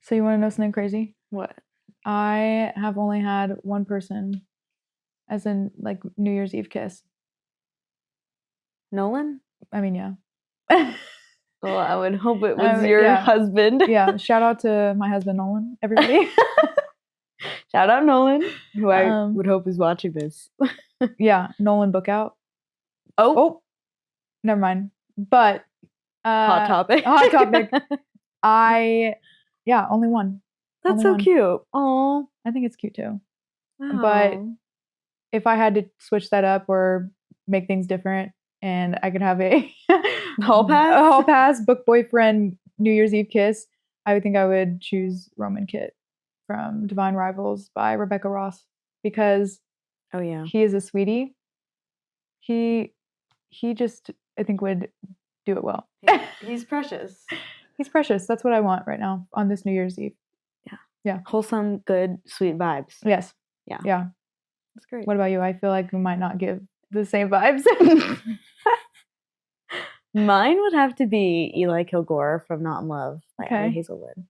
So you want to know something crazy? What? I have only had one person as in like New Year's Eve kiss. Nolan? I mean, yeah. Well, I would hope it was your husband. Yeah, shout out to my husband, Nolan, everybody. Shout out Nolan, who I would hope is watching this. Yeah, Nolan Bookout. Oh, never mind. But hot topic. Only one. That's only so one. cute. Oh, I think it's cute too. wow. But if I had to switch that up or make things different, and I could have a hall pass book boyfriend New Year's Eve kiss, I would think I would choose Roman Kit from Divine Rivals by Rebecca Ross, because he is a sweetie. He just, I think, would do it well. He's precious. He's precious. That's what I want right now on this New Year's Eve. Yeah. Wholesome, good, sweet vibes. Yes. Yeah. That's great. What about you? I feel like we might not give the same vibes. Mine would have to be Eli Kilgore from Not in Love by Hazelwood.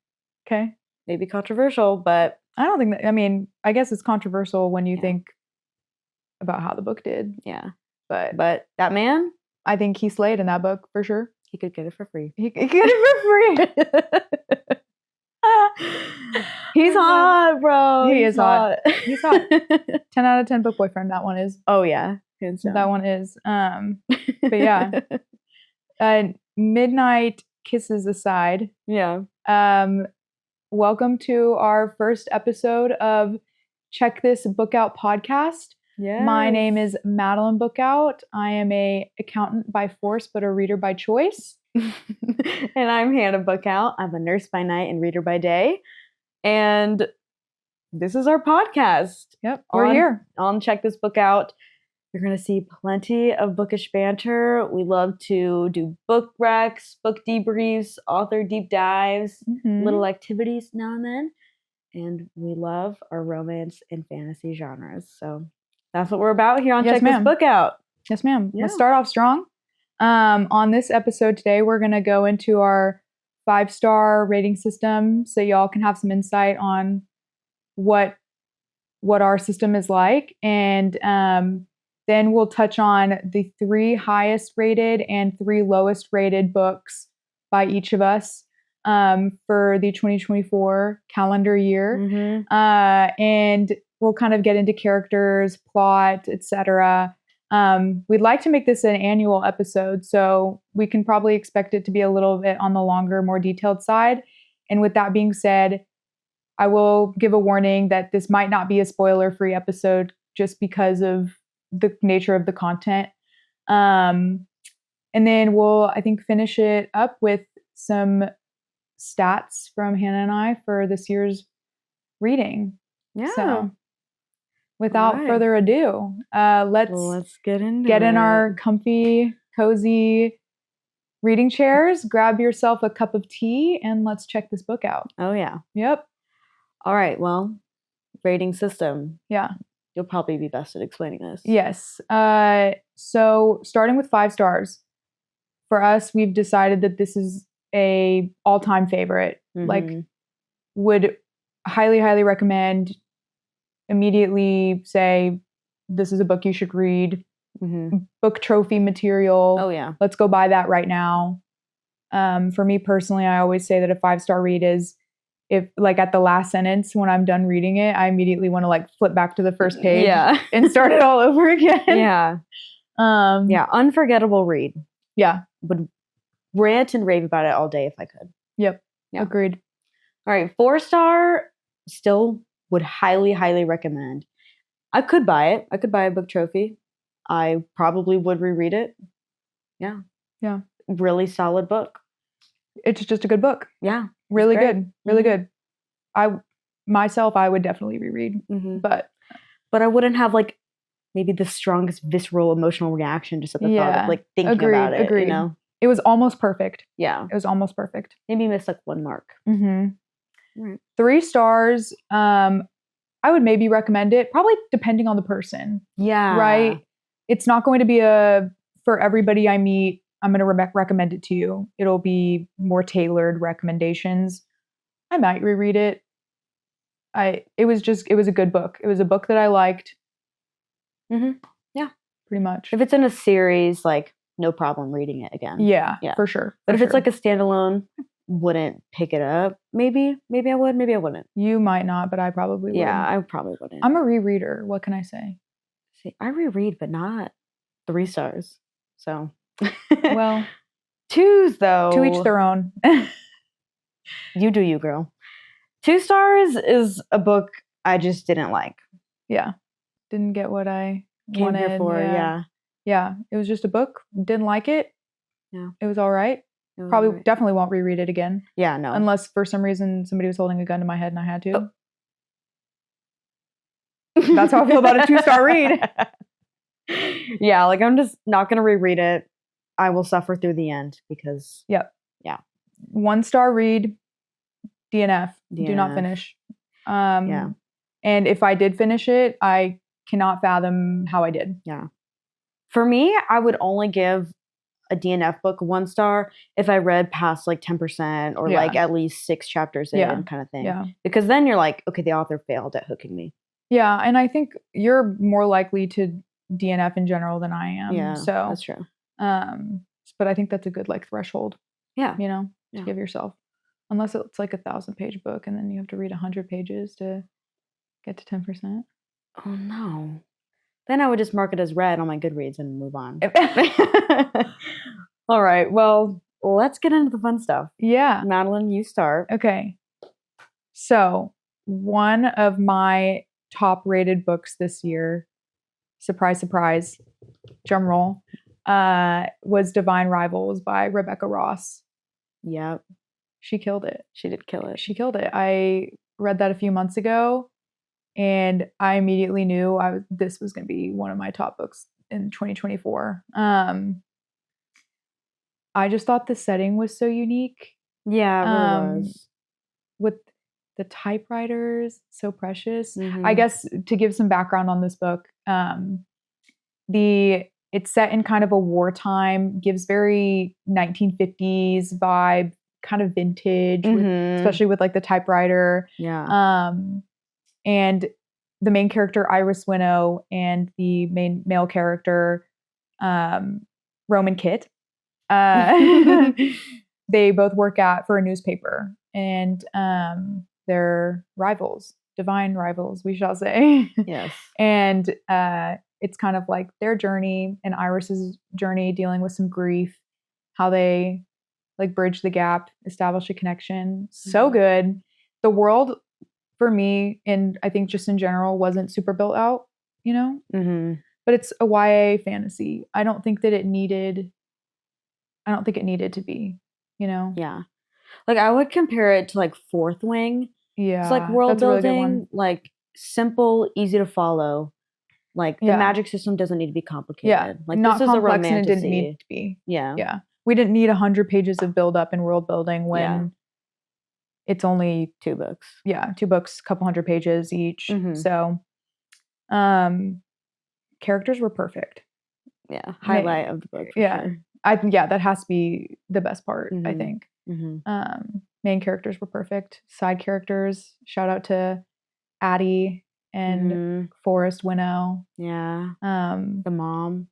Okay. Maybe controversial, but I don't think that, I mean, I guess it's controversial when you think about how the book did. Yeah. But that man, I think he slayed in that book for sure. He could get it for free. He could get it for free. He's hot, bro. He is hot. He's hot. 10 out of 10 book boyfriend. That one is. Oh yeah. That one is. But yeah. Midnight kisses aside. Yeah. Welcome to our first episode of Check This Bookout podcast. Yeah. My name is Madeline Bookout. I am a accountant by force, but a reader by choice. And I'm Hannah Bookout. I'm a nurse by night and reader by day. And this is our podcast. Yep, we're here. On Check This Bookout. You're going to see plenty of bookish banter. We love to do book recs, book debriefs, author deep dives, little activities now and then. And we love our romance and fantasy genres. So that's what we're about here on Check This Bookout. Yes, ma'am. Yeah. Let's start off strong. On this episode today, we're going to go into our 5-star rating system so y'all can have some insight on what our system is like. And then we'll touch on the 3 highest rated and 3 lowest rated books by each of us for the 2024 calendar year. And we'll kind of get into characters, plot, etc. We'd like to make this an annual episode, so we can probably expect it to be a little bit on the longer, more detailed side. And with that being said, I will give a warning that this might not be a spoiler-free episode just because of the nature of the content. And then we'll, I think, finish it up with some stats from Hannah and I for this year's reading. Yeah. So, without further ado, let's get into in our comfy, cozy reading chairs, grab yourself a cup of tea, and let's check this book out. Oh, yeah. Yep. All right. Well, rating system. Yeah. You'll probably be best at explaining this. Yes. So starting with 5 stars, for us, we've decided that this is a all-time favorite. Like, would highly, highly recommend. Immediately say, this is a book you should read. Book trophy material. Oh, yeah. Let's go buy that right now. For me personally, I always say that a 5-star read is, if like at the last sentence, when I'm done reading it, I immediately want to like flip back to the first page and start it all over again. Yeah. Unforgettable read. Yeah. Would rant and rave about it all day if I could. Yep. Yeah. Agreed. All right. 4-star, still would highly, highly recommend. I could buy it. I could buy a book trophy. I probably would reread it. Yeah. Yeah. Really solid book. It's just a good book. Yeah. Really good. Really good. I would definitely reread. But I wouldn't have like maybe the strongest visceral emotional reaction just at the thought of like thinking about it. Agreed. You know? It was almost perfect. Yeah. It was almost perfect. Maybe missed like 1 mark. Right. 3 stars. I would maybe recommend it, probably depending on the person. Yeah. Right? It's not going to be for everybody I meet, I'm going to recommend it to you. It'll be more tailored recommendations. I might reread it. It was a good book. It was a book that I liked. Mm-hmm. Yeah. Pretty much. If it's in a series, like, no problem reading it again. Yeah, for sure. But if it's like a standalone, wouldn't pick it up. Maybe I would, maybe I wouldn't. You might not, but I probably would. Yeah, I probably wouldn't. I'm a rereader. What can I say? See, I reread, but not 3 stars. So, well, 2s though. To each their own. You do you, girl. 2 stars is a book I just didn't like. Yeah, didn't get what I came wanted. Here for. Yeah, it was just a book. Didn't like it. Yeah, it was all right. Probably definitely won't reread it again. Yeah, no. Unless for some reason somebody was holding a gun to my head and I had to. Oh. That's how I feel about a 2-star read. Yeah, like I'm just not gonna reread it. I will suffer through the end because. Yep. Yeah. 1-star read. DNF. Do not finish. Yeah. And if I did finish it, I cannot fathom how I did. Yeah. For me, I would only give a DNF book 1 star if I read past like 10% or like at least 6 chapters in kind of thing. Yeah. Because then you're like, okay, the author failed at hooking me. Yeah, and I think you're more likely to DNF in general than I am. Yeah, so that's true. But I think that's a good like threshold. Yeah. You know, to give yourself. Unless it's like a 1,000-page book and then you have to read 100 pages to get to 10%. Oh no. Then I would just mark it as read on my Goodreads and move on. All right. Well, let's get into the fun stuff. Yeah. Madeline, you start. Okay. So, one of my top rated books this year, surprise, surprise, drum roll, was Divine Rivals by Rebecca Ross. Yep. She killed it. She did kill it. She killed it. I read that a few months ago. And I immediately knew this was going to be one of my top books in 2024. I just thought the setting was so unique. Yeah, it really was. With the typewriters, so precious. Mm-hmm. I guess to give some background on this book, it's set in kind of a wartime, gives very 1950s vibe, kind of vintage, especially with like the typewriter. Yeah. And the main character, Iris Winnow, and the main male character, Roman Kit, they both work for a newspaper, and they're rivals, divine rivals, we shall say. Yes. And it's kind of like their journey and Iris's journey dealing with some grief, how they like bridge the gap, establish a connection. So good. The world, for me, and I think just in general, wasn't super built out, you know? Mm-hmm. But it's a YA fantasy. I don't think it needed to be, you know? Yeah. Like, I would compare it to, like, Fourth Wing. Yeah. It's, like, world building, really like, simple, easy to follow. Like, the magic system doesn't need to be complicated. Yeah. Like, not this is complex a and it didn't romantasy. need to be. Yeah. Yeah. We didn't need 100 pages of build up and world building when it's only 2 books. Yeah, 2 books, couple hundred pages each. Mm-hmm. So, characters were perfect. Yeah, highlight of the book. Sure. I think that has to be the best part. I think. Mm-hmm. Main characters were perfect. Side characters, shout out to Addie and Forrest Winnow. Yeah. The mom,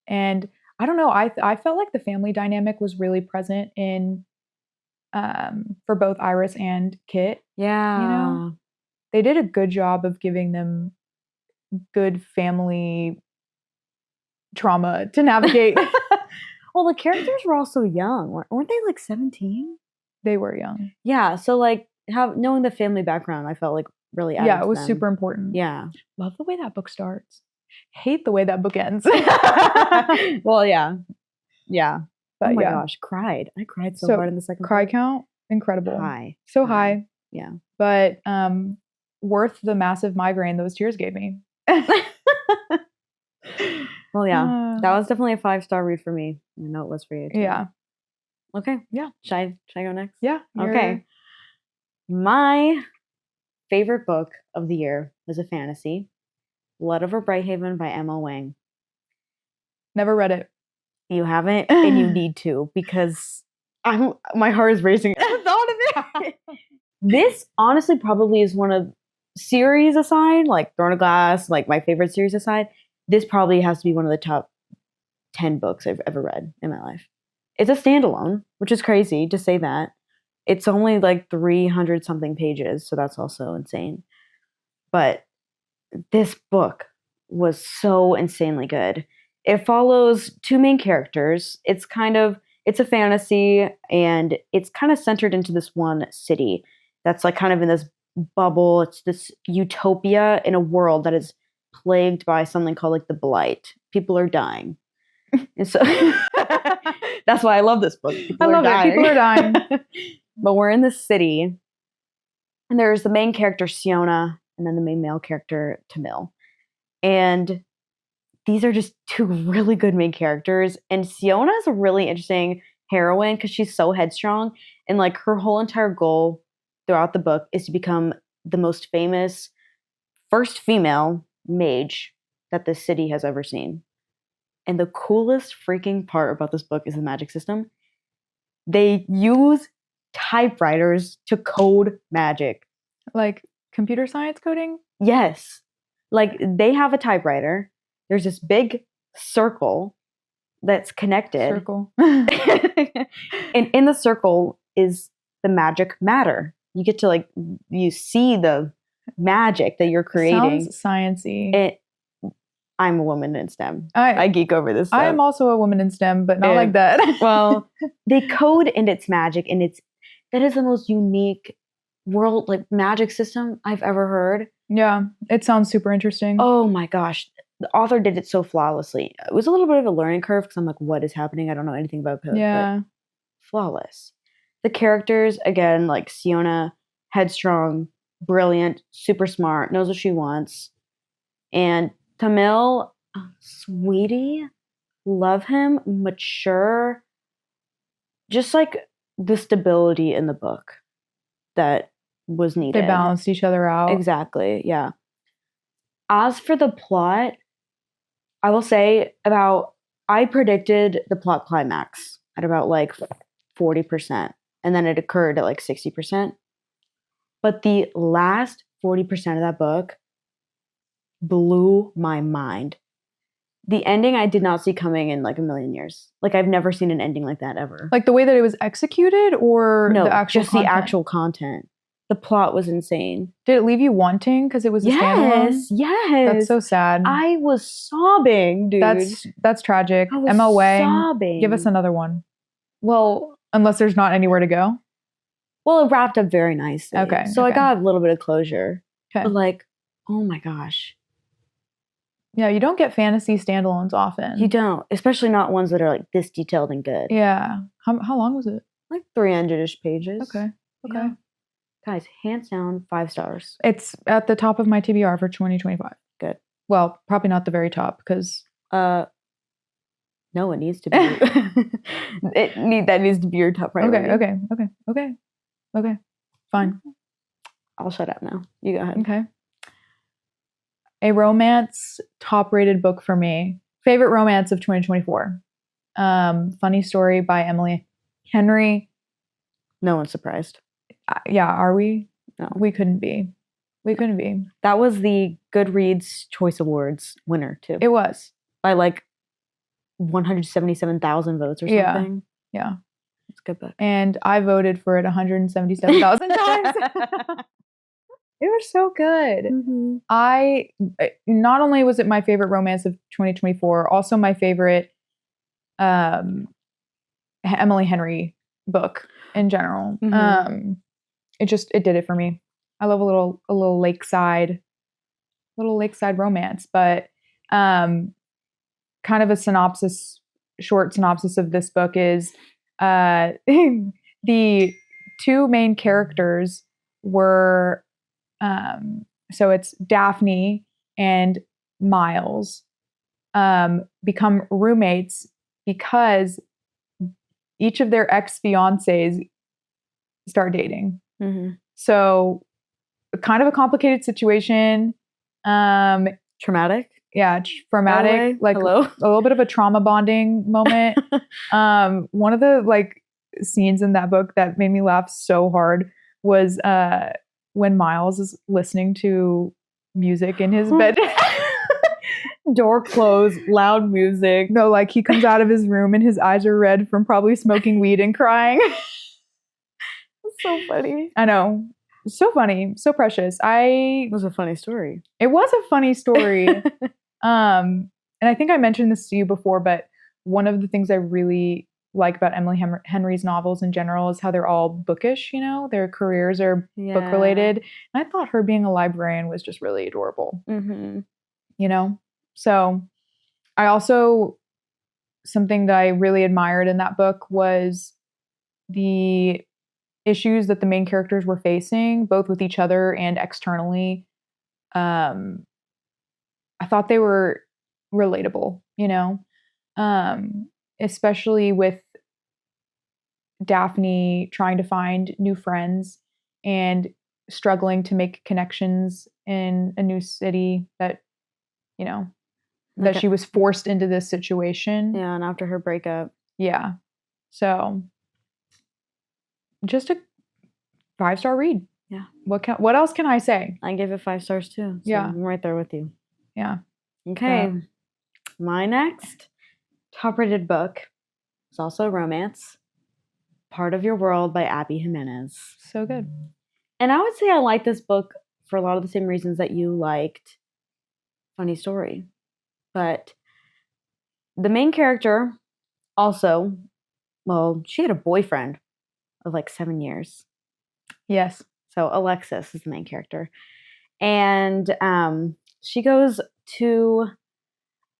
and I don't know. I felt like the family dynamic was really present in. For both Iris and Kit. Yeah. You know, they did a good job of giving them good family trauma to navigate. Well, the characters were also young. Weren't they like 17? They were young. Yeah. So like knowing the family background, I felt like really added it was them. super important. Yeah. Love the way that book starts. Hate the way that book ends. Well, yeah. Yeah. But oh my gosh, cried. I cried so hard in the second cry book. Count, incredible. High. So high. Yeah. But worth the massive migraine those tears gave me. Well, yeah. That was definitely a 5-star read for me. I know it was for you too. Yeah. Okay. Yeah. Should I go next? Yeah. Okay. My favorite book of the year was a fantasy. Blood Over Brighthaven by M.L. Wang. Never read it. You haven't, and you need to, because my heart is racing at the thought of it. This honestly probably is one of series aside, like Throne of Glass, like my favorite series aside, this probably has to be one of the top 10 books I've ever read in my life. It's a standalone, which is crazy to say that. It's only like 300 something pages, so that's also insane. But this book was so insanely good. It follows two main characters. It's a fantasy, and it's kind of centered into this one city that's like kind of in this bubble. It's this utopia in a world that is plagued by something called like the blight. People are dying. And so that's why I love this book. People are dying. But we're in this city, and there's the main character, Siona, and then the main male character, Tamil. And these are just two really good main characters. And Siona is a really interesting heroine because she's so headstrong. And like her whole entire goal throughout the book is to become the most famous first female mage that the city has ever seen. And the coolest freaking part about this book is the magic system. They use typewriters to code magic. Like computer science coding? Yes. Like they have a typewriter. There's this big circle that's connected. Circle. And in the circle is the magic matter. You get to like, you see the magic that you're creating. Sounds sciencey. I'm a woman in STEM. I geek over this stuff. I am also a woman in STEM, but not like that. Well, they code in its magic, and that is the most unique world, like magic system I've ever heard. Yeah, it sounds super interesting. Oh my gosh. The author did it so flawlessly. It was a little bit of a learning curve because I'm like, what is happening? I don't know anything about code. Yeah. But flawless. The characters, again, like Siona, headstrong, brilliant, super smart, knows what she wants. And Tamil, sweetie, love him, mature. Just like the stability in the book that was needed. They balanced each other out. Exactly, yeah. As for the plot, I will say I predicted the plot climax at about like 40%, and then it occurred at like 60%. But the last 40% of that book blew my mind. The ending I did not see coming in like a million years. Like I've never seen an ending like that ever. Like the way that it was executed, or no, the actual just content? The actual content. The plot was insane. Did it leave you wanting because it was a standalone? Yes. That's so sad. I was sobbing, dude. That's tragic. I was Emma Wang, sobbing. give us another one. Well, unless there's not anywhere to go. Well, it wrapped up very nicely. Okay. So I got a little bit of closure. Okay. But like, oh my gosh. Yeah, you don't get fantasy standalones often. You don't, especially not ones that are like this detailed and good. Yeah. How long was it? Like 300-ish pages. Okay. Yeah. Guys, hands down, 5 stars. It's at the top of my TBR for 2025. Good. Well, probably not the very top because no, it needs to be. That needs to be your top priority. Okay. Fine. I'll shut up now. You go ahead. Okay. A romance top-rated book for me. Favorite romance of 2024. Funny Story by Emily Henry. No one's surprised. Yeah, are we? No. We couldn't be. That was the Goodreads Choice Awards winner, too. It was. By like 177,000 votes or something. Yeah. It's a good book. And I voted for it 177,000 times. It was so good. Mm-hmm. Not only was it my favorite romance of 2024, also my favorite Emily Henry book in general. Mm-hmm. It did it for me. I love a little lakeside romance, but kind of a short synopsis of this book is the two main characters were so it's Daphne and Miles become roommates because each of their ex-fiancés start dating. Mm-hmm. So kind of a complicated situation. Traumatic? Yeah, traumatic. Like hello? A little bit of a trauma bonding moment. One of the like scenes in that book that made me laugh so hard was when Miles is listening to music in his bed. Door closed, loud music. No, like he comes out of his room and his eyes are red from probably smoking weed and crying. That's so funny. I know. So funny. So precious. It was a funny story. It was a funny story. And I think I mentioned this to you before, but one of the things I really like about Emily Henry's novels in general is how they're all bookish, you know? Their careers are book related. And I thought her being a librarian was just really adorable. Mm-hmm. You know? So I also, something that I really admired in that book was the issues that the main characters were facing, both with each other and externally. I thought they were relatable, you know? Especially with Daphne trying to find new friends and struggling to make connections in a new city that, you know, that she was forced into this situation. Yeah, and after her breakup. Yeah. So just a 5-star read. Yeah. What else can I say? I gave it 5 stars too. So yeah. I'm right there with you. Yeah. Okay. Yeah. My next top-rated book is also a romance. Part of Your World by Abby Jimenez. So good. And I would say I like this book for a lot of the same reasons that you liked Funny Story. But the main character also, well, she had a boyfriend of like 7 years. Yes. So Alexis is the main character. And she goes to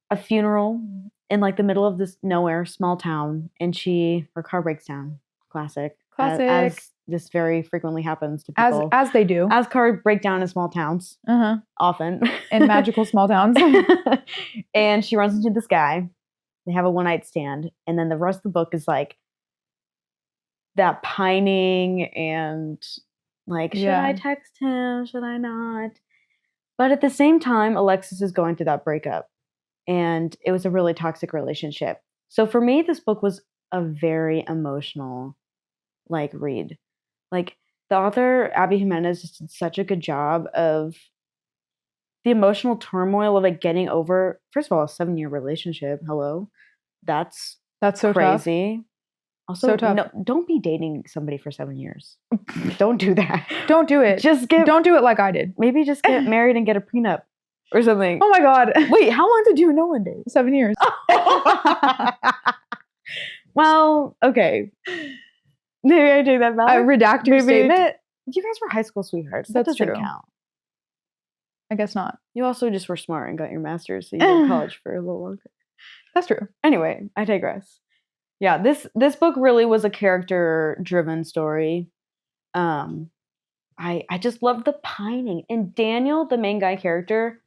a funeral in like the middle of this nowhere small town, and her car breaks down. Classic. As this very frequently happens to people. As they do. As cars break down in small towns. Uh-huh. Often. In magical small towns. And she runs into this guy. They have a one-night stand. And then the rest of the book is like that pining and like, should I text him? Should I not? But at the same time, Alexis is going through that breakup. And it was a really toxic relationship. So for me, this book was a very emotional like read. Like the author, Abby Jimenez, just did such a good job of the emotional turmoil of like getting over, first of all, a 7-year relationship. Hello. That's so crazy. Tough. Also, so tough. No, don't be dating somebody for 7 years. Don't do that. Don't do it. Don't do it like I did. Maybe just get married and get a prenup or something. Oh my God. Wait, how long did you know one day? 7 years. Well, okay. Maybe I take that back. Redact your statement. You guys were high school sweethearts. That doesn't true. count. I guess not. You also just were smart and got your master's, so you were in college for a little longer. That's true. Anyway, I digress. Yeah, this book really was a character-driven story. I just loved the pining. And Daniel, the main guy character,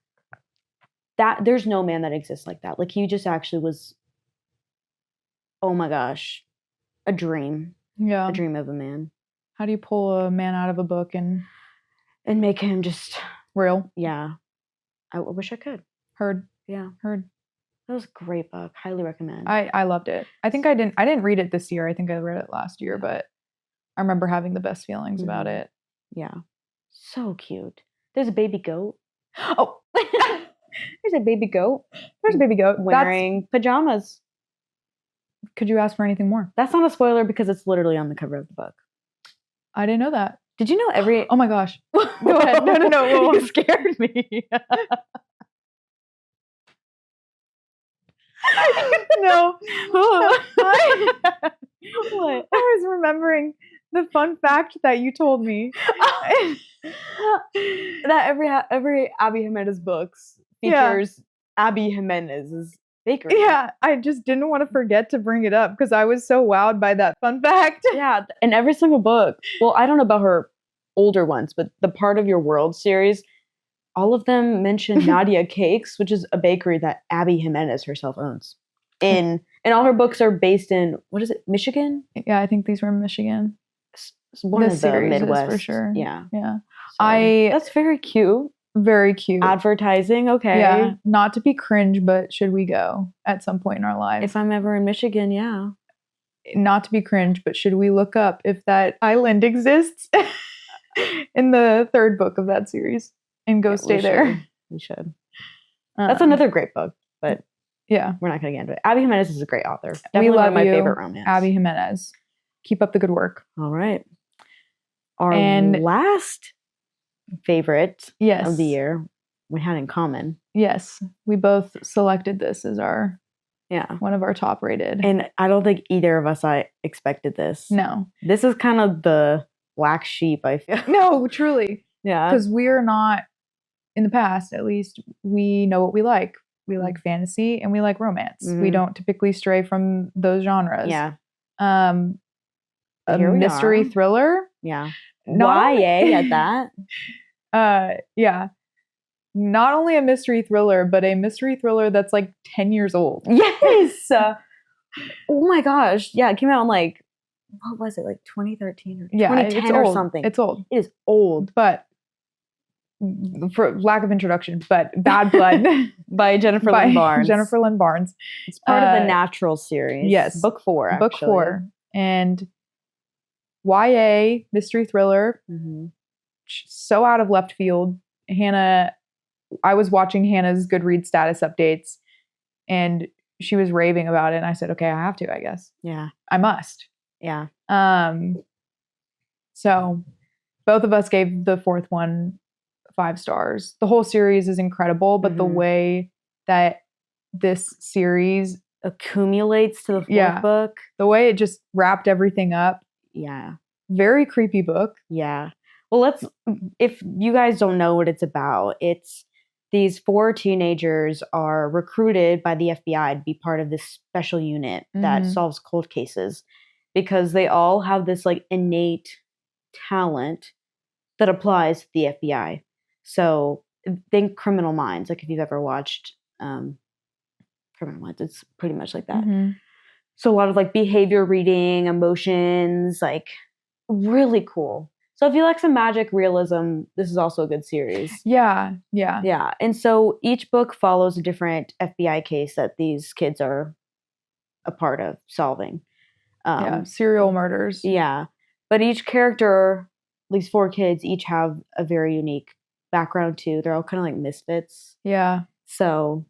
that there's no man that exists like that. Like he just actually was, oh my gosh, a dream. Yeah. A dream of a man. How do you pull a man out of a book and make him just real? Yeah. I wish I could. Heard. Yeah. Heard. That was a great book. Highly recommend. I loved it. I think I didn't read it this year. I think I read it last year, but I remember having the best feelings about it. Yeah. So cute. There's a baby goat. Oh. There's a baby goat. There's a baby goat wearing pajamas. Could you ask for anything more? That's not a spoiler because it's literally on the cover of the book. I didn't know that. Did you know every... Oh my gosh. Go ahead. No. You scared me. No. What? I was remembering the fun fact that you told me. That every Abby Jimenez books features Abby Jimenez's bakery. Yeah, I just didn't want to forget to bring it up because I was so wowed by that fun fact. Yeah, in every single book. Well, I don't know about her older ones, but the Part of Your World series, all of them mention Nadia Cakes, which is a bakery that Abby Jimenez herself owns. And all her books are based in, what is it, Michigan? Yeah, I think these were in Michigan. One of the Midwest. For sure. Yeah. So, that's very cute. Very cute. Advertising, okay. Yeah, not to be cringe, but should we go at some point in our lives? If I'm ever in Michigan, yeah. Not to be cringe, but should we look up if that island exists? in the third book of that series and go stay there. We should. That's another great book, but yeah, we're not going to get into it. Abby Jimenez is a great author. Definitely one of my favorite romance. Abby Jimenez. Keep up the good work. All right. Our last favorite of the year we had in common. Yes, we both selected this as one of our top rated. And I don't think either of us expected this. No. This is kind of the black sheep, I feel. No, truly. Yeah. Because we're not, in the past at least, we know what we like. We like fantasy and we like romance. Mm-hmm. We don't typically stray from those genres. Yeah. A mystery thriller. Yeah. YA at that. Yeah. Not only a mystery thriller, but a mystery thriller that's like 10 years old. Yes. Oh my gosh. Yeah, it came out in like, what was it? Like 2013 or 2010 or something. It's old. It is old. But for lack of introduction, but Bad Blood by Jennifer Lynn Barnes. Jennifer Lynn Barnes. It's part of the Natural series. Yes. Book 4, actually. Book 4. And YA mystery thriller. Mm-hmm. So out of left field. I was watching Hannah's Goodreads status updates and she was raving about it. And I said, okay, I have to, I guess. Yeah. I must. Yeah. So both of us gave the fourth one 5 stars. The whole series is incredible, but the way that this series accumulates to the fourth book, the way it just wrapped everything up. Yeah. Very creepy book. Yeah. Well, if you guys don't know what it's about, it's these 4 teenagers are recruited by the FBI to be part of this special unit that solves cold cases because they all have this like innate talent that applies to the FBI. So think Criminal Minds. Like if you've ever watched Criminal Minds, it's pretty much like that. Mm-hmm. So a lot of like behavior reading, emotions, like really cool. So if you like some magic realism, this is also a good series. Yeah. And so each book follows a different FBI case that these kids are a part of solving. Serial murders. Yeah. But each character, these 4 kids, each have a very unique background too. They're all kind of like misfits. Yeah. So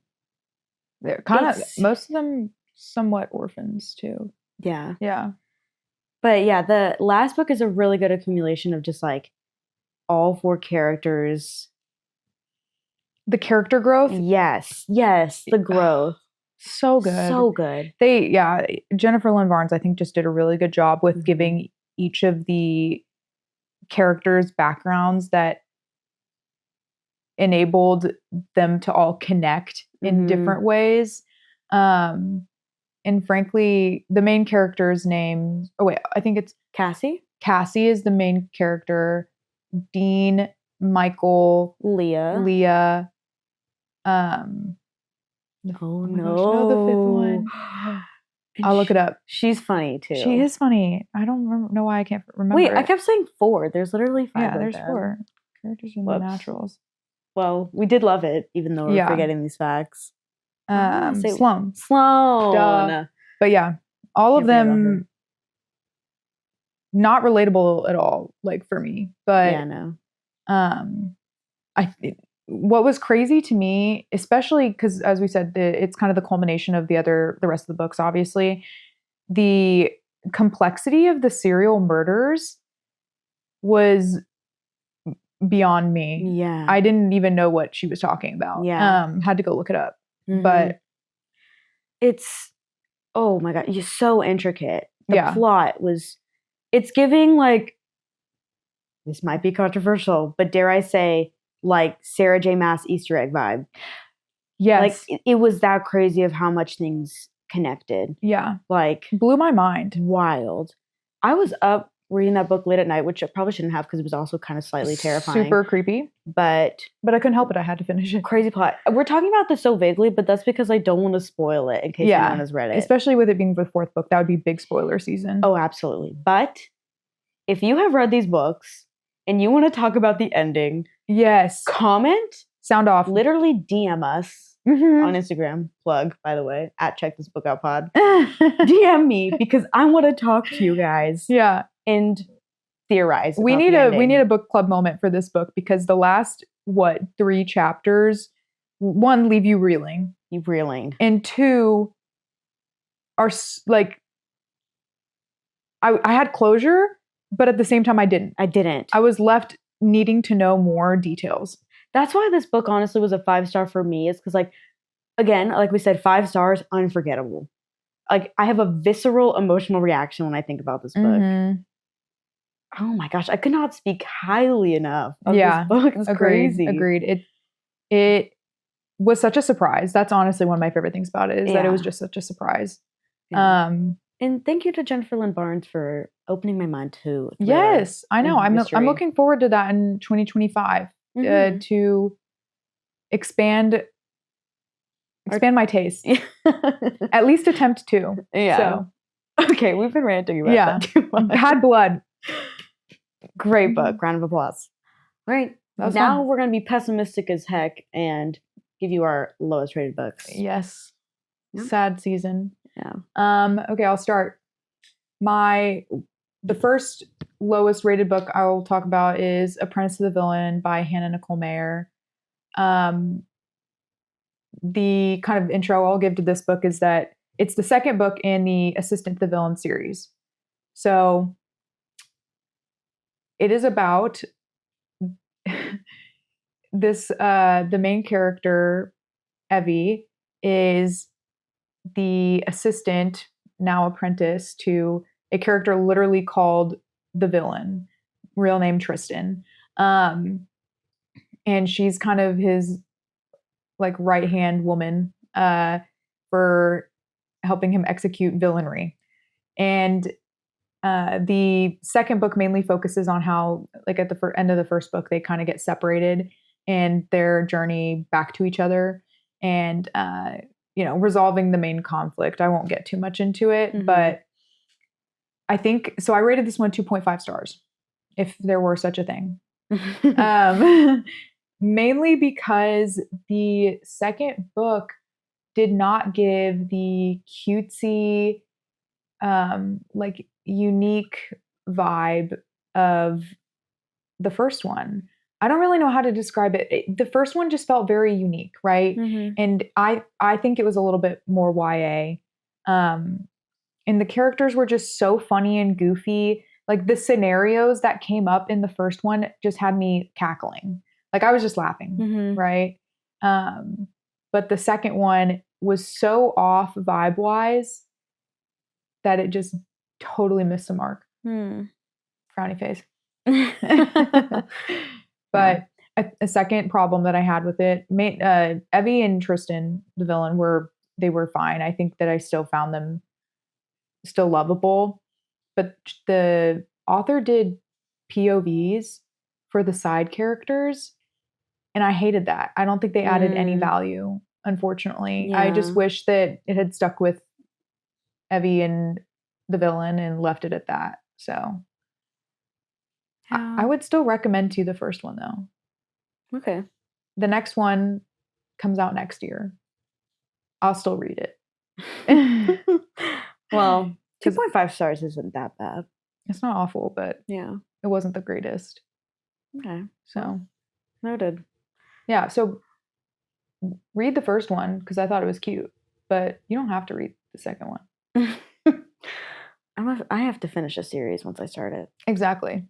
they're kind of, most of them somewhat orphans too. Yeah. Yeah. But yeah, the last book is a really good accumulation of just like all 4 characters. The character growth? Yes, the growth. So good. So good. Jennifer Lynn Barnes, I think, just did a really good job with giving each of the characters backgrounds that enabled them to all connect in different ways. And frankly, the main character's name, I think it's Cassie. Cassie is the main character. Dean, Michael, Leah. Oh no, the fifth one. I'll look it up. She's funny too. She is funny. I don't know why I can't remember. Wait, I kept saying 4. There's literally 5. Yeah, there's 4 characters in the Naturals. Well, we did love it, even though we're forgetting these facts. Sloan. Duh. But yeah, all of them not relatable at all, like for me. But yeah, no. What was crazy to me, especially because, as we said, it's kind of the culmination of the rest of the books. Obviously, the complexity of the serial murders was beyond me. Yeah, I didn't even know what she was talking about. Yeah, had to go look it up. But it's, oh my god, you're so intricate. The plot it's giving like, this might be controversial, but dare I say, like Sarah J. Maas Easter egg vibe. Yes. Like it was that crazy of how much things connected. Yeah. Like blew my mind. Wild. I was up reading that book late at night, which I probably shouldn't have because it was also kind of slightly terrifying. Super creepy. But I couldn't help it. I had to finish it. Crazy plot. We're talking about this so vaguely, but that's because I don't want to spoil it in case anyone has read it. Especially with it being the 4th book. That would be big spoiler season. Oh, absolutely. But if you have read these books and you want to talk about the ending, yes, comment, sound off, literally DM us on Instagram. Plug, by the way, at Check This Bookout Pod. DM me because I want to talk to you guys. Yeah. And theorize. We need a book club moment for this book because the last 3 chapters, 1, leave you reeling. And 2 are like, I had closure, but at the same time I didn't. I was left needing to know more details. That's why this book honestly was a 5-star for me, is because, like, again, like we said, 5 stars, unforgettable. Like, I have a visceral emotional reaction when I think about this book. Mm-hmm. Oh my gosh, I could not speak highly enough of this book. It's crazy. Agreed. It was such a surprise. That's honestly one of my favorite things about it, is that it was just such a surprise. Yeah. And thank you to Jennifer Lynn Barnes for opening my mind to yes, I know. I'm looking forward to that in 2025 to expand my taste. At least attempt to. Yeah. So. Okay, we've been ranting about that too much. Bad Blood. Great book. Round of applause. All right. Now fun. We're going to be pessimistic as heck and give you our lowest rated books. Yes. Yeah. Sad season. Yeah. Okay, I'll start. The first lowest rated book I will talk about is Apprentice of the Villain by Hannah Nicole Maeher. The kind of intro I'll give to this book is that it's the second book in the Assistant to the Villain series. So it is about this, the main character, Evie, is the assistant, now apprentice, to a character literally called the Villain, real name Tristan. And she's kind of his like right-hand woman for helping him execute villainy. And the second book mainly focuses on how, like, at the end of the first book, they kind of get separated and their journey back to each other and, resolving the main conflict. I won't get too much into it, but I think, so I rated this one 2.5 stars, if there were such a thing. Mainly because the second book did not give the cutesy, like, unique vibe of the first one. I don't really know how to describe it. The first one just felt very unique, right? And I think it was a little bit more YA. And the characters were just so funny and goofy. Like, the scenarios that came up in the first one just had me cackling. Like, I was just laughing, right? But the second one was so off vibe-wise that it just totally missed the mark. Frowny face. But a second problem that I had with it, Evie and Tristan, the villain, were fine. I think that I still found them still lovable. But the author did POVs for the side characters, and I hated that. I don't think they added any value, unfortunately. I just wish that it had stuck with Evie and the villain and left it at that. So I would still recommend to you the first one, though. Okay. The next one comes out next year. I'll still read it. Well, 2.5 stars isn't that bad. It's not awful, but it wasn't the greatest. Okay. So noted. Yeah, so read the first one because I thought it was cute, but you don't have to read the second one. I have to finish a series once I start it. Exactly.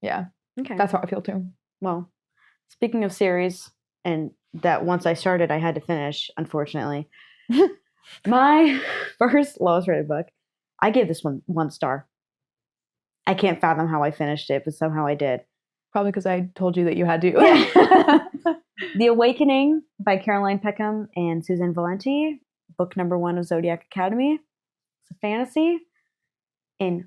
Yeah. Okay. That's how I feel too. Well, speaking of series, and that once I started, I had to finish, unfortunately. My first lowest rated book, I gave this one star. I can't fathom how I finished it, but somehow I did. Probably because I told you that you had to. The Awakening by Caroline Peckham and Susanne Valenti, book number 1 of Zodiac Academy. It's a fantasy. And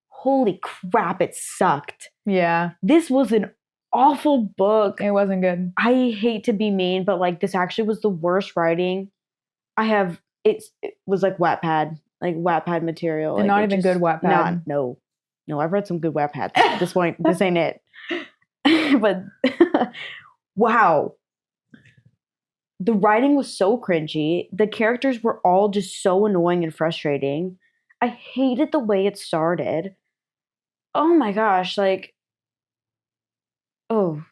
holy crap, it sucked. Yeah. This was an awful book. It wasn't good. I hate to be mean, but like this actually was the worst writing. It was like Wattpad material. And like, not even good Wattpad. No, I've read some good Wattpads. This ain't it. But wow. The writing was so cringy. The characters were all just so annoying and frustrating. I hated the way it started. Oh my gosh, like, oh,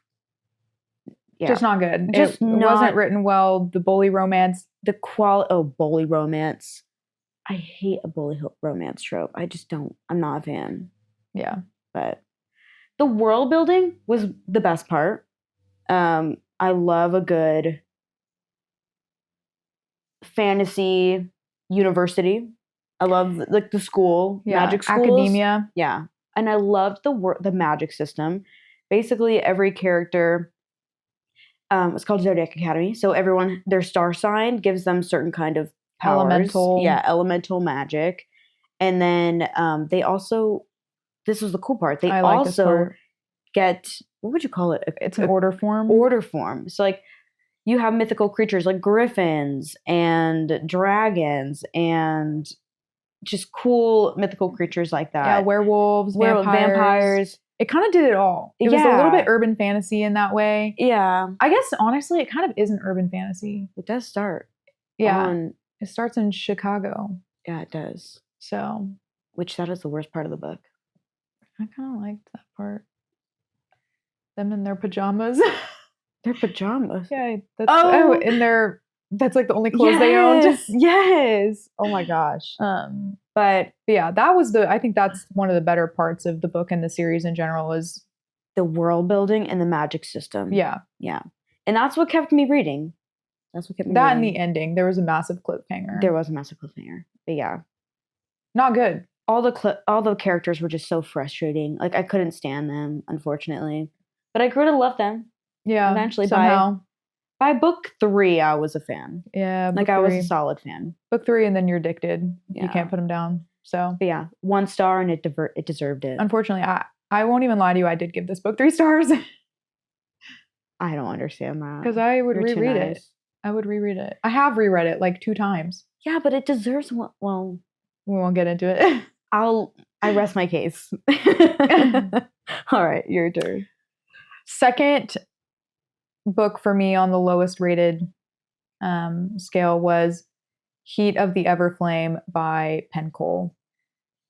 yeah. Just not good. Just it wasn't written well. The bully romance. Bully romance. I hate a bully romance trope. I just don't. I'm not a fan. Yeah. But the world building was the best part. I love a good fantasy university. I love like the school, magic schools. Academia. Yeah. And I loved the magic system. Basically every character, it's called Zodiac Academy. So everyone, their star sign gives them certain kind of powers. Elemental. Yeah, elemental magic. And then they also, this was the cool part, they also get, what would you call it? It's an order form. Order form. So like you have mythical creatures like griffins and dragons and just cool mythical creatures like that. Yeah, werewolves, vampires. It kind of did it all. It was a little bit urban fantasy in that way. Yeah. I guess, honestly, it kind of is an urban fantasy. It does start. Yeah. It starts in Chicago. Yeah, it does. So. Which that is the worst part of the book. I kind of liked that part. Them in their pajamas. Their pajamas? Yeah. That's like the only clothes they owned. Yes. Oh my gosh. But yeah, I think that's one of the better parts of the book and the series in general is the world building and the magic system. Yeah. Yeah. And that's what kept me reading. That's what kept me reading. And the ending. There was a massive cliffhanger. But yeah. Not good. All the characters were just so frustrating. Like I couldn't stand them, unfortunately. But I grew to love them. Yeah. Eventually somehow. By book 3, I was a fan. Yeah. Like I was a solid fan. Book 3 and then you're addicted. Yeah. You can't put them down. So. But yeah, 1 star and it deserved it. Unfortunately, I won't even lie to you. I did give this book 3 stars. I don't understand that. Because I would reread it. I would reread it. I have reread it like 2 times. Yeah, but it deserves one. Well, we won't get into it. I rest my case. All right, your turn. Second book for me on the lowest rated scale was Heat of the Everflame by Penn.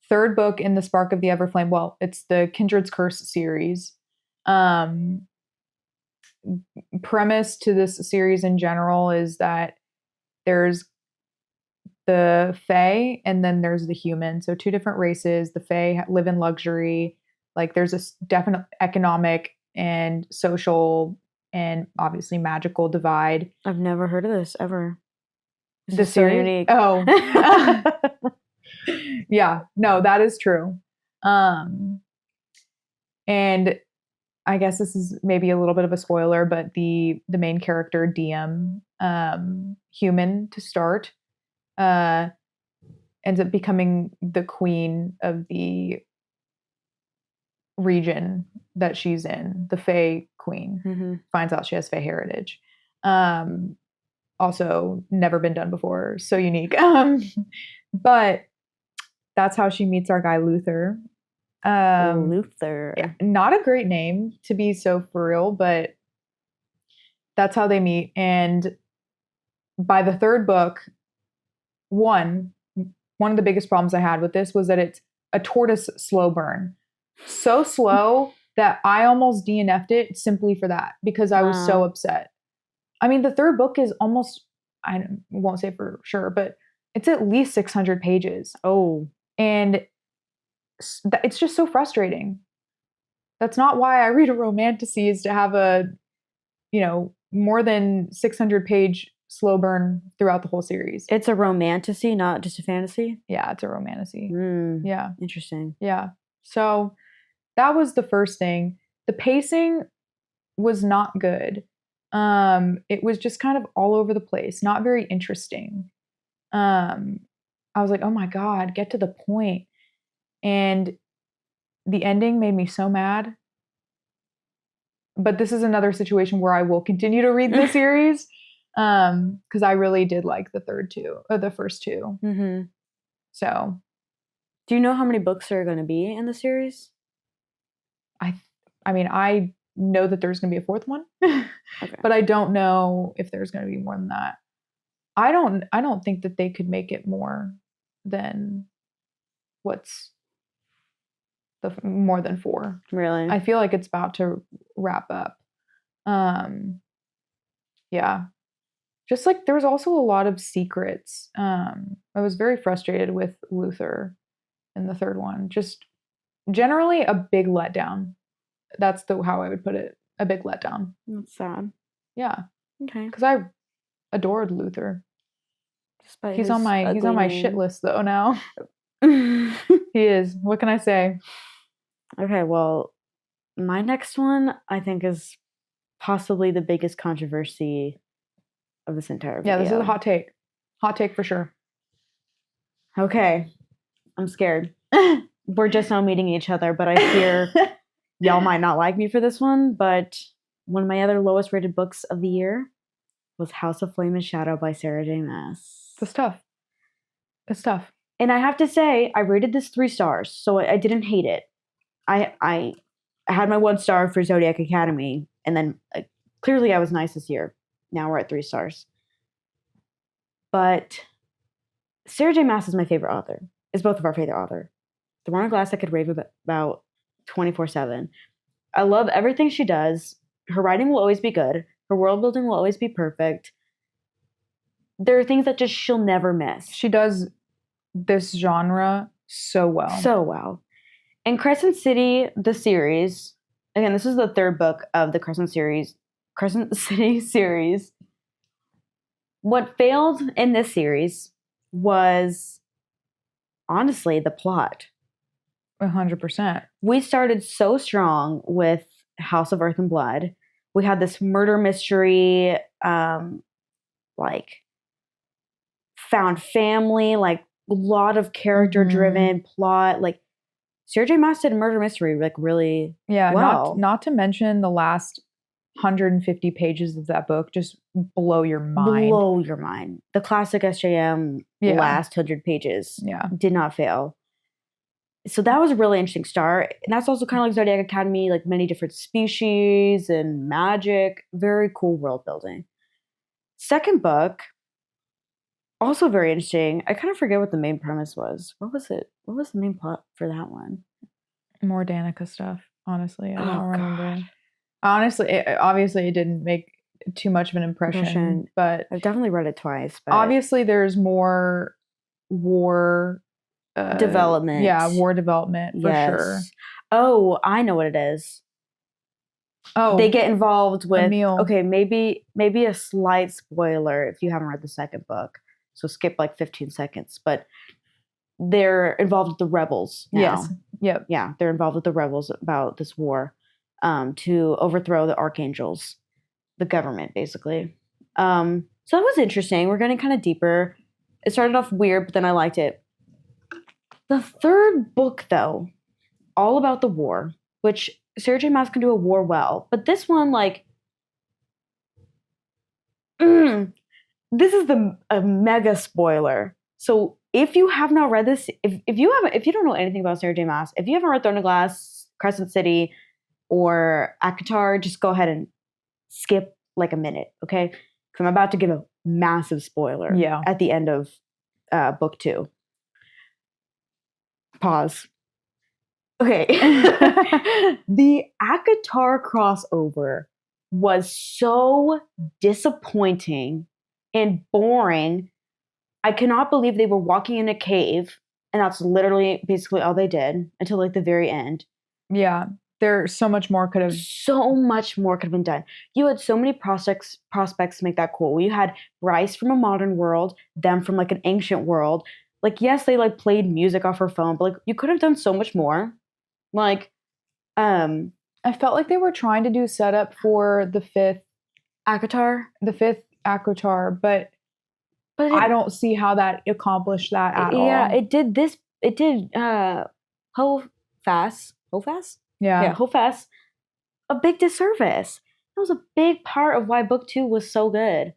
Third book in the Spark of the Everflame. Well, it's the Kindred's Curse series. Premise to this series in general is that there's the Fae and then there's the human. So 2 different races. The Fae live in luxury. Like there's a definite economic and social and obviously magical divide. I've never heard of this ever. This is so unique. Oh. Yeah, no, that is true. And I guess this is maybe a little bit of a spoiler, but the main character, DM, human to start, ends up becoming the queen of the region that she's in, the Fae queen. Mm-hmm. Finds out she has Fae heritage. Also never been done before, so unique. But that's how she meets our guy Luther. Luther. Yeah, not a great name to be so for real, but that's how they meet. And by the 3rd book, one of the biggest problems I had with this was that it's a tortoise slow burn. So slow that I almost DNF'd it simply for that because I was so upset. I mean, the 3rd book is almost, I won't say for sure, but it's at least 600 pages. Oh. And it's just so frustrating. That's not why I read a romantasy, is to have a, more than 600 page slow burn throughout the whole series. It's a romantasy, not just a fantasy? Yeah, it's a romantasy. Yeah. Interesting. Yeah. So that was the first thing. The pacing was not good. It was just kind of all over the place, not very interesting. I was like, oh my God, get to the point. And the ending made me so mad. But this is another situation where I will continue to read the series because I really did like the first 2. Mm-hmm. So, do you know how many books there are going to be in the series? I mean, I know that there's going to be a 4th one, okay. But I don't know if there's going to be more than that. I don't think that they could make it more than what's more than 4. Really? I feel like it's about to wrap up. Yeah. Just like there was also a lot of secrets. I was very frustrated with Luther in the 3rd one. Just generally a big letdown. That's how I would put it. A big letdown. That's sad. Yeah. Okay. Because I adored Luther. Despite He's on my shit list though now. He is. What can I say? Okay, well, my next one I think is possibly the biggest controversy of this entire video. Yeah, this is a hot take. Hot take for sure. Okay. I'm scared. We're just now meeting each other, but I fear y'all might not like me for this one, but one of my other lowest rated books of the year was House of Flame and Shadow by Sarah J. Maas. It's tough. It's tough. And I have to say, I rated this 3 stars, so I didn't hate it. I had my 1 star for Zodiac Academy, and then clearly I was nice this year. Now we're at 3 stars. But Sarah J. Maas is my favorite author. Is both of our favorite author. The One Glass I could rave about 24/7. I love everything she does. Her writing will always be good. Her world building will always be perfect. There are things that just she'll never miss. She does this genre so well. So well. And Crescent City, the series, again, this is the 3rd book of the Crescent City series. What failed in this series was honestly the plot. 100%. We started so strong with House of Earth and Blood. We had this murder mystery, like found family, like a lot of character driven plot. Like Sarah J. Maas did a murder mystery like really well. Not to mention the last 150 pages of that book just blow your mind. Blow your mind. The classic SJM last 100 pages did not fail. So that was a really interesting start. And that's also kind of like Zodiac Academy, like many different species and magic. Very cool world building. 2nd book, also very interesting. I kind of forget what the main premise was. What was it? What was the main plot for that one? More Danica stuff, honestly. I don't remember. God. Honestly, obviously it didn't make too much of an impression, but I've definitely read it twice. But obviously there's more war development. Yeah, war development for sure. Oh, I know what it is. Oh, they get involved with Emil. Okay, maybe a slight spoiler if you haven't read the 2nd book. So skip like 15 seconds. But they're involved with the rebels now. Yes. Yep. Yeah, they're involved with the rebels about this war to overthrow the archangels, the government, basically. So that was interesting. We're getting kind of deeper. It started off weird, but then I liked it. The 3rd book, though, all about the war, which Sarah J. Maas can do a war well. But this one, like, this is a mega spoiler. So if you have not read this, if you don't know anything about Sarah J. Maas, if you haven't read Throne of Glass, Crescent City, or ACOTAR, just go ahead and skip like a minute, okay? Because I'm about to give a massive spoiler at the end of book 2. Pause. Okay. The ACOTAR crossover was so disappointing and boring. I cannot believe they were walking in a cave, and that's literally basically all they did until like the very end. Yeah. There's so much more could have been done. You had so many prospects to make that cool. You had Bryce from a modern world, them from like an ancient world. Like, yes, they like played music off her phone, but like you could have done so much more. Like, I felt like they were trying to do setup for the 5th ACOTAR, but I don't see how that accomplished that at all. Yeah, it did Hofas. Yeah, Hofas a big disservice. That was a big part of why book 2 was so good.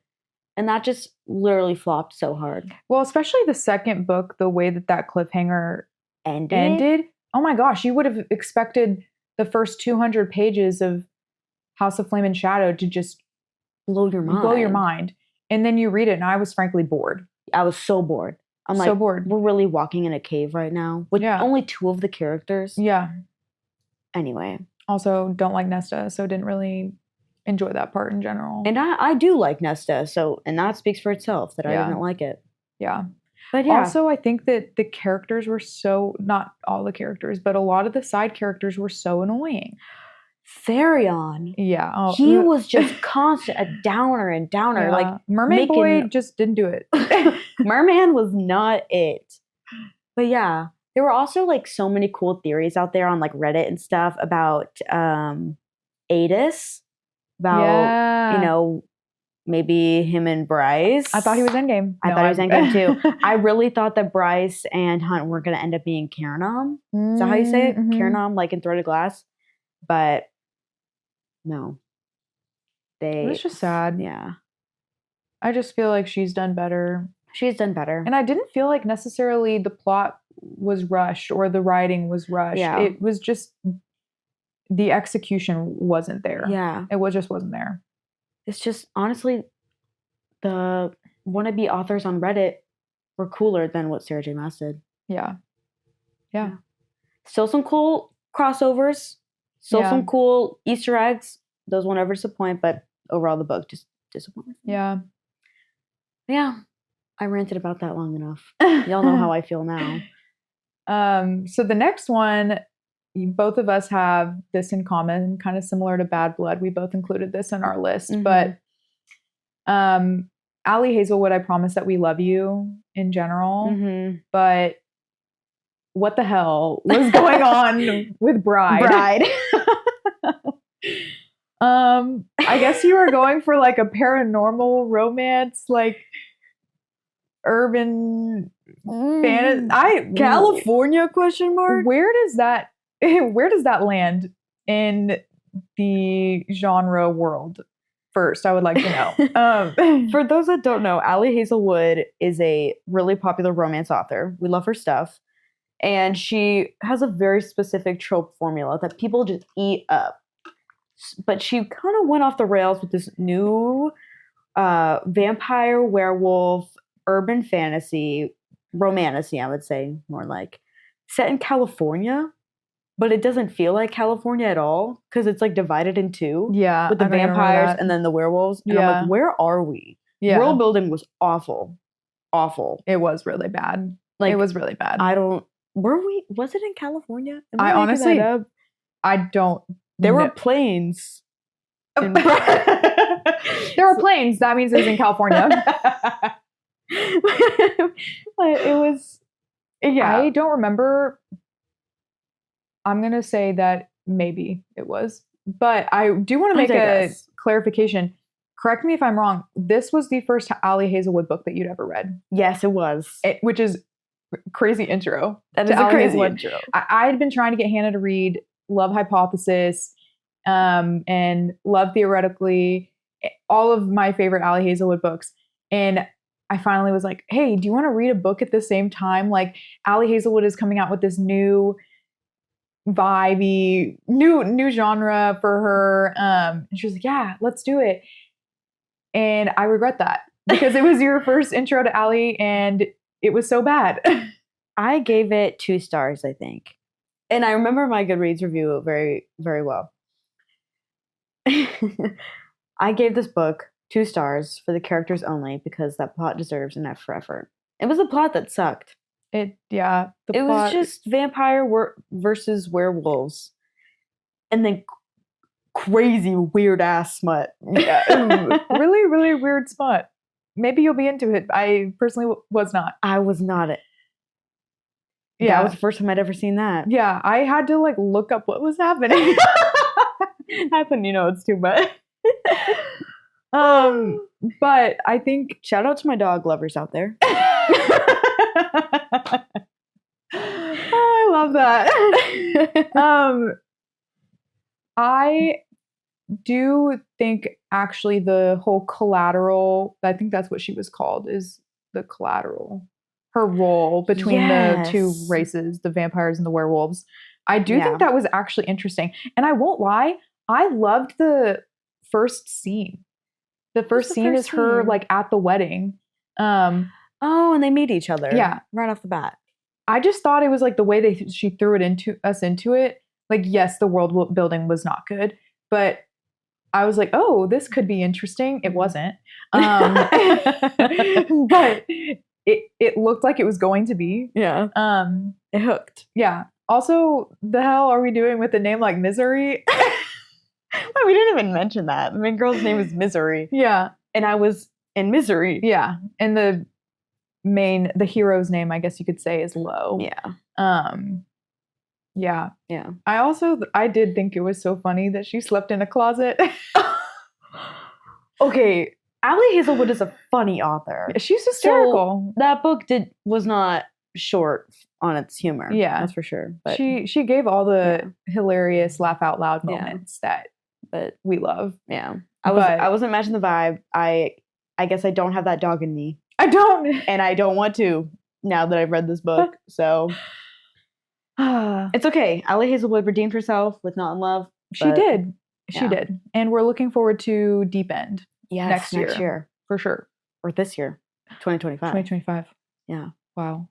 And that just literally flopped so hard. Well, especially the 2nd book, the way that cliffhanger ended. Oh my gosh, you would have expected the first 200 pages of House of Flame and Shadow to just blow your mind. And then you read it, and I was frankly bored. I was so bored. I'm like, so bored. We're really walking in a cave right now with only 2 of the characters. Yeah. Anyway. Also, don't like Nesta, so didn't really enjoy that part in general. And I do like Nesta, and that speaks for itself that I didn't like it. Yeah. But yeah. Also, I think that the characters were not all the characters, but a lot of the side characters were so annoying. Therion. Yeah. Oh, he was just constant, a downer and downer. Yeah. Like Mermaid Boy just didn't do it. Merman was not it. But yeah, there were also like so many cool theories out there on like Reddit and stuff about Adis, about you know, maybe him and Bryce. I thought he was Endgame. I thought he was Endgame too. I really thought that Bryce and Hunt were going to end up being Karanom. Is that how you say it? Karanom, like in Threaded Glass. But no. It was just sad. Yeah. I just feel like she's done better. She's done better. And I didn't feel like necessarily the plot was rushed or the writing was rushed. Yeah. It was just the execution wasn't there. Yeah. It just wasn't there. It's just, honestly, the wannabe authors on Reddit were cooler than what Sarah J. Maas did. Yeah. Yeah. Still some cool crossovers. Still some cool Easter eggs. Those won't ever disappoint, but overall the book just disappointed. Yeah. Yeah. I ranted about that long enough. Y'all know how I feel now. So the next one, both of us have this in common, kind of similar to Bad Blood. We both included this in our list, but Allie Hazelwood, I promise that we love you in general, but what the hell was going on with Bride? I guess you were going for like a paranormal romance, like urban fantasy. California question mark? Where does that land in the genre world? First, I would like to know. For those that don't know, Allie Hazelwood is a really popular romance author. We love her stuff. And she has a very specific trope formula that people just eat up. But she kind of went off the rails with this new vampire, werewolf, urban fantasy, romantasy, I would say, more like, set in California. But it doesn't feel like California at all because it's like divided in two. Yeah. With the vampires and then the werewolves. And I'm like, where are we? Yeah. World building was awful. Awful. It was really bad. Like, it was really bad. Was it in California? I honestly, I don't. There were planes. There were planes. That means it was in California. It was, yeah. I don't remember. I'm going to say that maybe it was. But I do want to make a clarification. Correct me if I'm wrong. This was the first Allie Hazelwood book that you'd ever read. Yes, it was. Which is crazy intro. That is a crazy intro. I had been trying to get Hannah to read Love Hypothesis and Love Theoretically, all of my favorite Allie Hazelwood books. And I finally was like, hey, do you want to read a book at the same time? Like, Allie Hazelwood is coming out with this new vibey, new genre for her. And she was like, yeah, let's do it. And I regret that because it was your first intro to Allie and it was so bad. I gave it 2 stars, I think. And I remember my Goodreads review very, very well. I gave this book 2 stars for the characters only because that plot deserves an F for effort. It was a plot that sucked. It was just vampire versus werewolves. And then crazy weird ass smut. Yeah. Really, really weird smut. Maybe you'll be into it. I personally was not. I was not. Yeah, that was the first time I'd ever seen that. Yeah, I had to like look up what was happening. I put notes too, but but I think shout out to my dog lovers out there. Oh, I love that. I do think actually the whole collateral, I think that's what she was called, is the collateral. Her role between the two races, the vampires and the werewolves. I do think that was actually interesting. And I won't lie, I loved the first scene. The first scene is her like at the wedding. And they meet each other. Yeah. Right off the bat. I just thought it was like the way she threw it into it like, yes, the world building was not good, but I was like, oh, this could be interesting. It wasn't. But it looked like it was going to be. Yeah. It hooked. Yeah. Also, the hell are we doing with a name like Misery? Well, we didn't even mention that. The main girl's name is Misery. Yeah. And I was in misery. Yeah. And the hero's name, I guess you could say, is Low. Yeah. Yeah. Yeah. I did think it was so funny that she slept in a closet. Okay. Allie Hazelwood is a funny author. She's hysterical. So that book was not short on its humor. Yeah. That's for sure. But she gave all the hilarious laugh out loud moments that we love. Yeah. I wasn't matching the vibe. I guess I don't have that dog in me. I don't. And I don't want to now that I've read this book. So it's okay. Allie Hazelwood redeemed herself with Not in Love. She did. She did. And we're looking forward to Deep End. Yes, next year. For sure. Or this year. 2025. 2025. Yeah. Wow.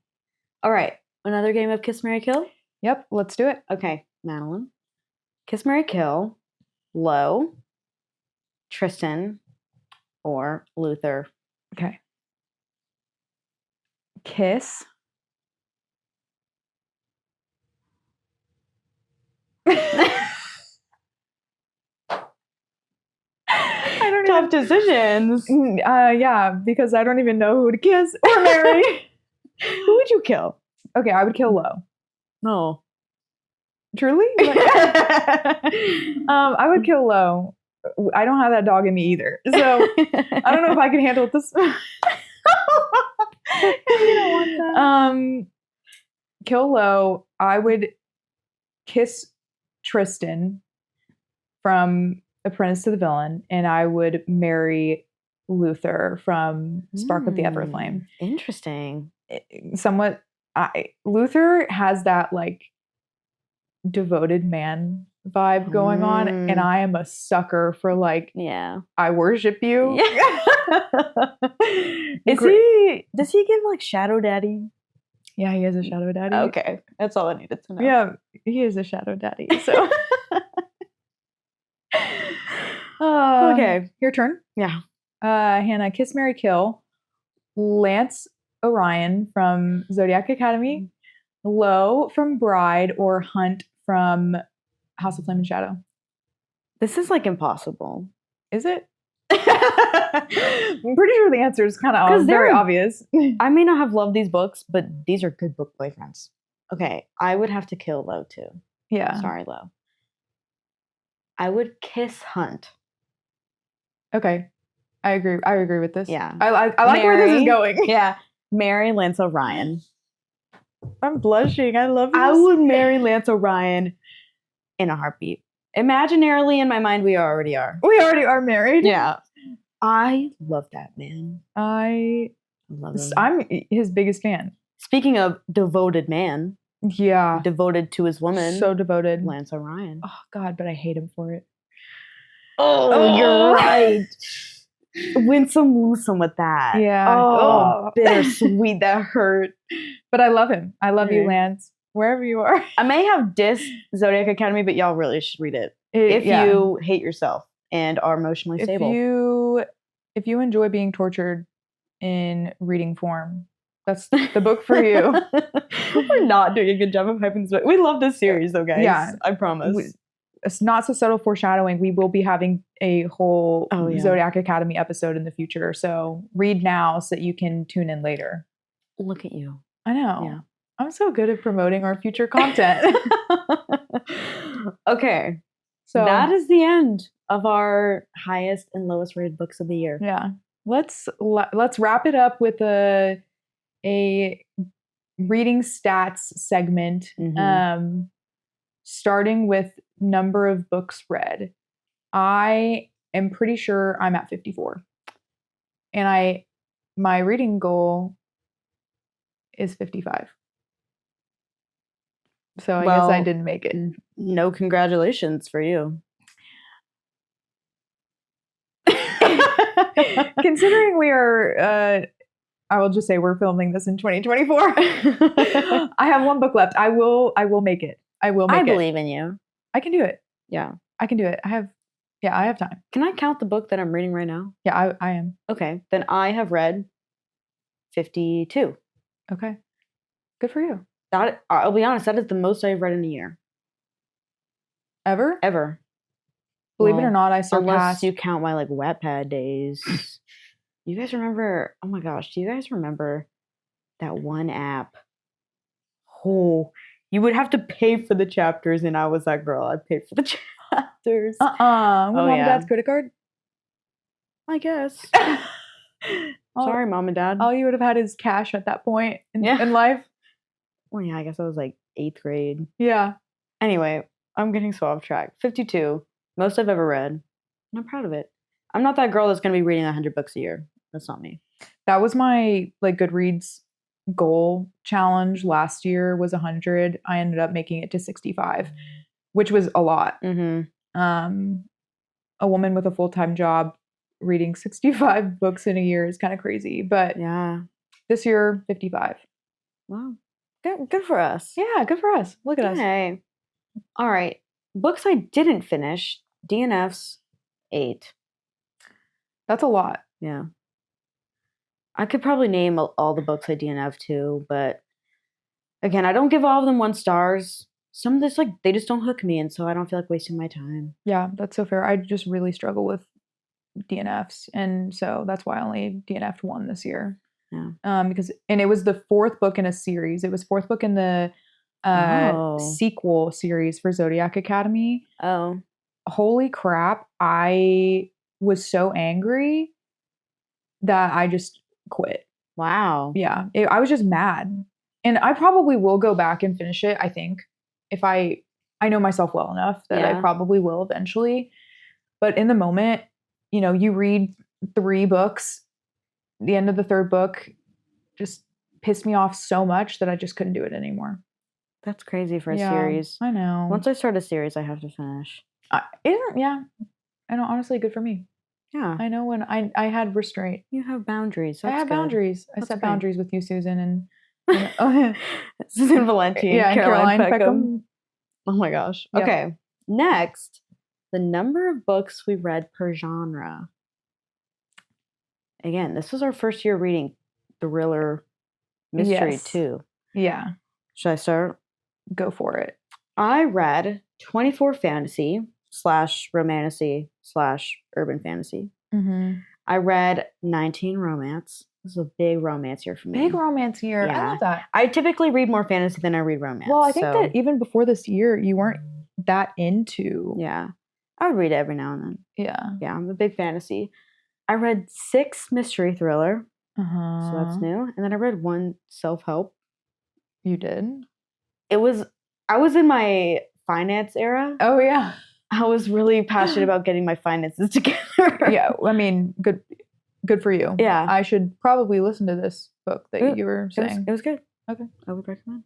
All right. Another game of Kiss, Marry, Kill? Yep. Let's do it. Okay. Madeline. Kiss, Marry, Kill. Low. Tristan. Or Luther. Okay. Kiss. Tough decisions. Yeah, because I don't even know who to kiss or marry. Who would you kill? Okay, I would kill Low. No. Truly? I would kill Low. I don't have that dog in me either. So I don't know if I can handle this. You don't want that. Kill Low. I would kiss Tristan from Apprentice to the Villain, and I would marry Luther from Spark of the Everflame. Interesting. Somewhat, Luther has that like devoted man vibe going on, and I am a sucker for like, I worship you. Does he give like shadow daddy? Yeah, he is a shadow daddy. Okay, that's all I needed to know. Yeah, he is a shadow daddy. So. Okay, your turn. Yeah. Hannah, Kiss, Marry, Kill. Lance Orion from Zodiac Academy. Low from Bride, or Hunt from House of Flame and Shadow. This is like impossible. Is it? I'm pretty sure the answer is kind of very obvious. I may not have loved these books, but these are good book boyfriends. Okay, I would have to kill Low too. Yeah. Sorry, Low. I would kiss Hunt. Okay, I agree. I agree with this. Yeah, I like where this is going. Yeah, marry Lance Orion. I'm blushing. I love this. I would marry Lance Orion in a heartbeat. Imaginarily, in my mind, we already are. We already are married. Yeah, I love that man. I love him. I'm his biggest fan. Speaking of devoted man. Yeah. Devoted to his woman. So devoted. Lance Orion. Oh, God, but I hate him for it. Oh, you're right. Win some, lose some with that. Yeah. Oh, bittersweet. That hurt. But I love him. I love you, Lance. Wherever you are. I may have dissed Zodiac Academy, but y'all really should read it. If you hate yourself and are emotionally stable. If you enjoy being tortured in reading form, that's the book for you. We're not doing a good job of hyping this book. We love this series, though, guys. Yeah. I promise. It's not so subtle foreshadowing. We will be having a whole Zodiac Academy episode in the future. So read now so that you can tune in later. Look at you. I know. Yeah. I'm so good at promoting our future content. Okay. So that is the end of our highest and lowest rated books of the year. Yeah. Let's wrap it up with a reading stats segment. Mm-hmm. Starting with number of books read. I am pretty sure I'm at 54. And my reading goal is 55. So I guess I didn't make it. No congratulations for you. Considering we are, I will just say we're filming this in 2024. I have one book left. I will make it. I will make it. I believe in you. I can do it. Yeah. I can do it. I have time. Can I count the book that I'm reading right now? Yeah, I am. Okay. Then I have read 52. Okay. Good for you. That, I'll be honest, that is the most I've read in a year. Ever? Ever. Believe it or not, I Unless surpassed. you count my like Wattpad days. You guys remember? Oh my gosh, do you guys remember that one app? Oh, you would have to pay for the chapters, and I was that girl. I paid for the chapters. With mom and yeah. dad's credit card? I guess. Sorry, mom and dad. All you would have had is cash at that point in Yeah. life. Well, yeah, I guess I was like 8th grade. Yeah. Anyway, I'm getting so off track. 52, most I've ever read, and I'm proud of it. I'm not that girl that's going to be reading 100 books a year. That's not me. That was my like Goodreads goal challenge last year was 100. I ended up making it to 65, which was a lot. Mm-hmm. A woman with a full-time job reading 65 books in a year is kind of crazy, but yeah, this year 55. Wow, good for us. Yeah, good for us. Look at us. Okay. All right, books I didn't finish. DNFs 8. That's a lot. Yeah. I could probably name all the books I DNF too, but again, I don't give all of them 1 stars. Some of this, like, they just don't hook me, and so I don't feel like wasting my time. Yeah, that's so fair. I just really struggle with DNFs, and so that's why I only DNF'd 1 this year. Yeah. Because it was the 4th book in a series. It was 4th book in the sequel series for Zodiac Academy. Oh. Holy crap. I was so angry that I just quit. Wow. Yeah. I was just mad. And I probably will go back and finish it, I think. If I know myself well enough that I probably will eventually. But in the moment, you read 3 books. The end of the 3rd book just pissed me off so much that I just couldn't do it anymore. That's crazy for a series. I know. Once I start a series, I have to finish. I know, honestly, good for me. Yeah. I know when I had restraint. You have boundaries. I have boundaries. I set boundaries with you, Susan, and Susanne Valenti. Yeah, Caroline Peckham. Oh my gosh. Yep. Okay. Next, the number of books we read per genre. Again, this was our first year reading thriller mystery too. Yeah. Should I start? Go for it. I read 24 fantasy / romantasy / urban fantasy. Mm-hmm. I read 19 romance. This is a big romance year for me. Big romance year. Yeah. I love that. I typically read more fantasy than I read romance. Well, I think that even before this year, you weren't that into. Yeah. I would read it every now and then. Yeah. Yeah, I'm a big fantasy. I read 6 mystery thriller. So that's new. And then I read 1 self-help. You did? I was in my finance era. Oh, yeah. I was really passionate about getting my finances together. Yeah, I mean, good for you. Yeah. I should probably listen to this book that you were saying. It was good. Okay. I would recommend.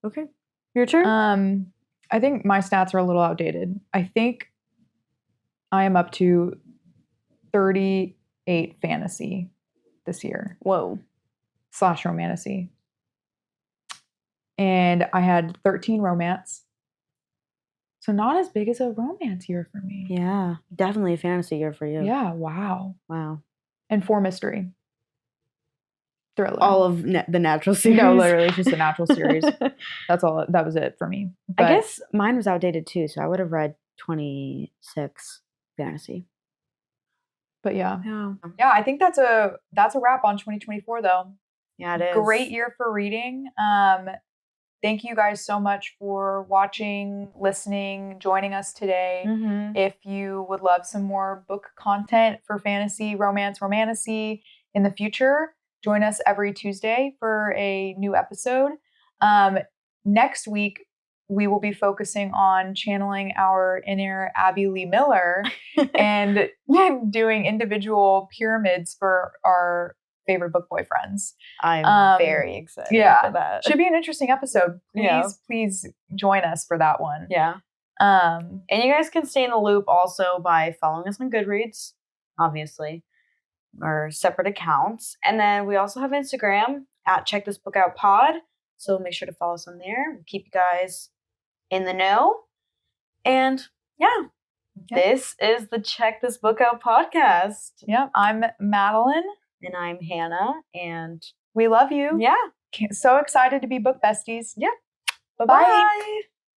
Okay. Your turn? I think my stats are a little outdated. I think I am up to 38 fantasy this year. Whoa. / romantasy. And I had 13 romance. So not as big as a romance year for me. Yeah. Definitely a fantasy year for you. Yeah. Wow. And 4 mystery. Thriller. All of the natural series. No, literally, it's just the natural series. That's all. That was it for me. But I guess mine was outdated too, so I would have read 26 fantasy. But yeah, I think that's a wrap on 2024 though. Yeah, it is. Great year for reading. Thank you guys so much for watching, listening, joining us today. Mm-hmm. If you would love some more book content for fantasy, romance, romantasy in the future, join us every Tuesday for a new episode. Next week, we will be focusing on channeling our inner Abby Lee Miller and doing individual pyramids for our favorite book boyfriends. I'm very excited for that. Should be an interesting episode. Please join us for that one. Yeah. And you guys can stay in the loop also by following us on Goodreads, obviously, our separate accounts. And then we also have Instagram at Check This Bookout Pod. So make sure to follow us on there. We'll keep you guys in the know. And this is the Check This Bookout podcast. Yep, I'm Madeline. And I'm Hannah. And we love you. Yeah. So excited to be book besties. Yeah. Bye-bye. Bye.